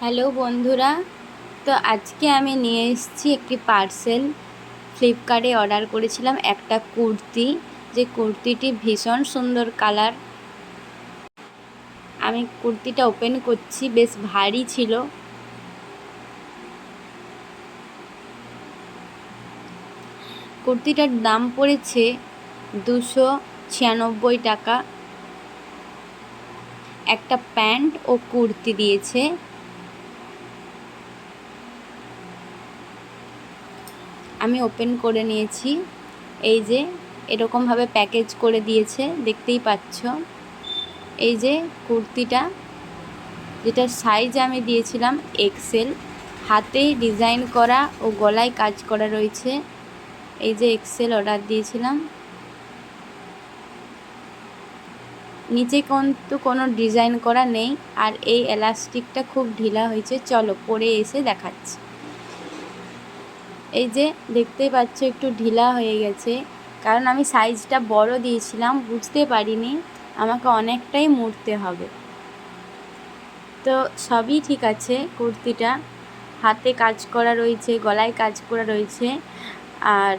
Hello বন্ধুরা, তো আজকে আমি নিয়ে এসেছি একটি পার্সেল। ফ্লিপকার্টে অর্ডার করেছিলাম একটা কুর্তি, যে কুর্তিটি ভীষণ সুন্দর কালার। আমি কুর্তিটা ওপেন করছি, বেশ ভারী ছিল। কুর্তিটার দাম পড়েছে 296 টাকা। একটা প্যান্ট ও কুর্তি দিয়েছে। আমি ওপেন করে নিয়েছি। এই যে এরকমভাবে প্যাকেজ করে দিয়েছে, দেখতেই পাচ্ছ। এই যে কুর্তিটা, যেটার সাইজ আমি দিয়েছিলাম এক্সেল, হাতে ডিজাইন করা ও গলায় কাজ করা রয়েছে। এই যে এক্সেল অর্ডার দিয়েছিলাম। নিচে কিন্তু কোনো ডিজাইন করা নেই, আর এই এলাস্টিকটা খুব ঢিলা হয়েছে। চলো পরে এসে দেখাচ্ছি। এই যে দেখতেই পাচ্ছ একটু ঢিলা হয়ে গেছে, কারণ আমি সাইজটা বড় দিয়েছিলাম, বুঝতে পারিনি আমাকে অনেকটাই মুড়তে হবে। তো সবই ঠিক আছে। কুর্তিটা হাতে কাজ করা রয়েছে, গলায় কাজ করা রয়েছে, আর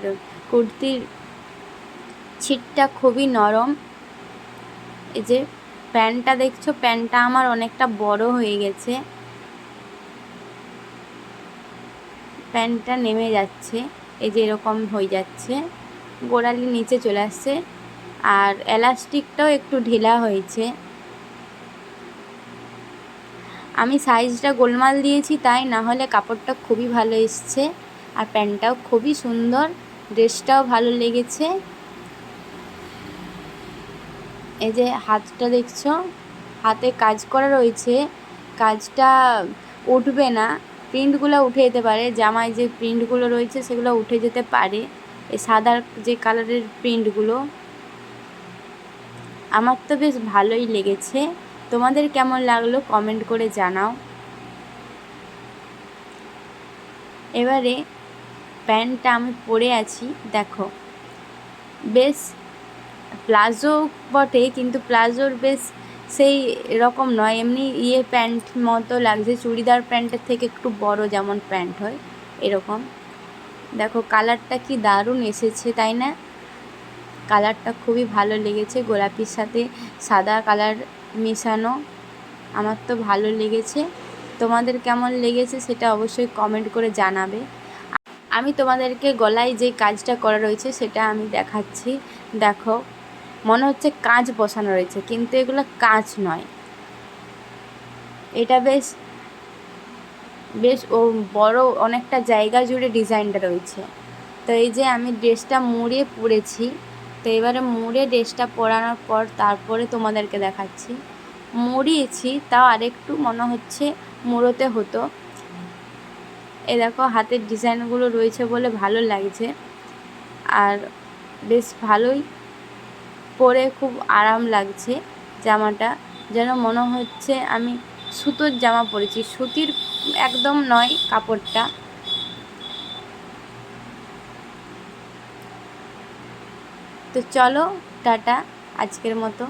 কুর্তির ছিটটা খুবই নরম। এই যে প্যান্টটা দেখছো, প্যান্টটা আমার অনেকটা বড় হয়ে গেছে। প্যান্টটা নেমে যাচ্ছে, এই যে এরকম হয়ে যাচ্ছে, গোড়ালি নিচে চলে আসছে, আর এলাস্টিকটাও একটু ঢিলা হয়েছে। আমি সাইজটা গোলমাল দিয়েছি তাই, না হলে কাপড়টা খুবই ভালো এসছে, আর প্যান্টটাও খুবই সুন্দর, ড্রেসটাও ভালো লেগেছে। এই যে হাতটা দেখছো, হাতে কাজ করা রয়েছে, কাজটা উঠবে না, প্রিন্টগুলো উঠে যেতে পারে। জামায় যে প্রিন্টগুলো রয়েছে সেগুলো উঠে যেতে পারে, এই সাদা যে কালারের প্রিন্টগুলো। আমার তো বেশ ভালোই লেগেছে। তোমাদের কেমন লাগলো কমেন্ট করে জানাও। এবারে প্যান্টটা আমি পরে আছি, দেখো বেশ প্লাজো বটে, কিন্তু প্লাজোর বেশ সেই রকম নয়, এমনি প্যান্ট মতো লাগছে, চুড়িদার প্যান্টের থেকে একটু বড় যেমন প্যান্ট হয় এরকম। দেখো কালারটা কি দারুণ এসেছে, তাই না? কালারটা খুবই ভালো লেগেছে, গোলাপির সাথে সাদা কালার মেশানো। আমার তো ভালো লেগেছে। তোমাদের কেমন লেগেছে সেটা অবশ্যই কমেন্ট করে জানাবে। আমি তোমাদেরকে গলায় যে কাজটা করা রয়েছে সেটা আমি দেখাচ্ছি। দেখো, মনে হচ্ছে কাঁচ বসানো রয়েছে, কিন্তু এগুলো কাঁচ নয়। এটা বেশ বেশ ও বড়, অনেকটা জায়গা জুড়ে ডিজাইনটা রয়েছে। তো এই যে আমি ড্রেসটা মুড়ে পরেছি, তো এবারে মুড়ে ড্রেসটা পরানোর পর তারপরে তোমাদেরকে দেখাচ্ছি। মুড়িয়েছি, তাও আরেকটু মনে হচ্ছে মুড়োতে হতো। এ দেখো হাতের ডিজাইনগুলো রয়েছে বলে ভালো লাগছে, আর বেশ ভালোই পরে খুব আরাম লাগছে। জামাটা যেন মনে হচ্ছে আমি সুতোর জামা পরেছি, সুতির একদম নয় কাপড়টা। তো চলো টাটা আজকের মতো।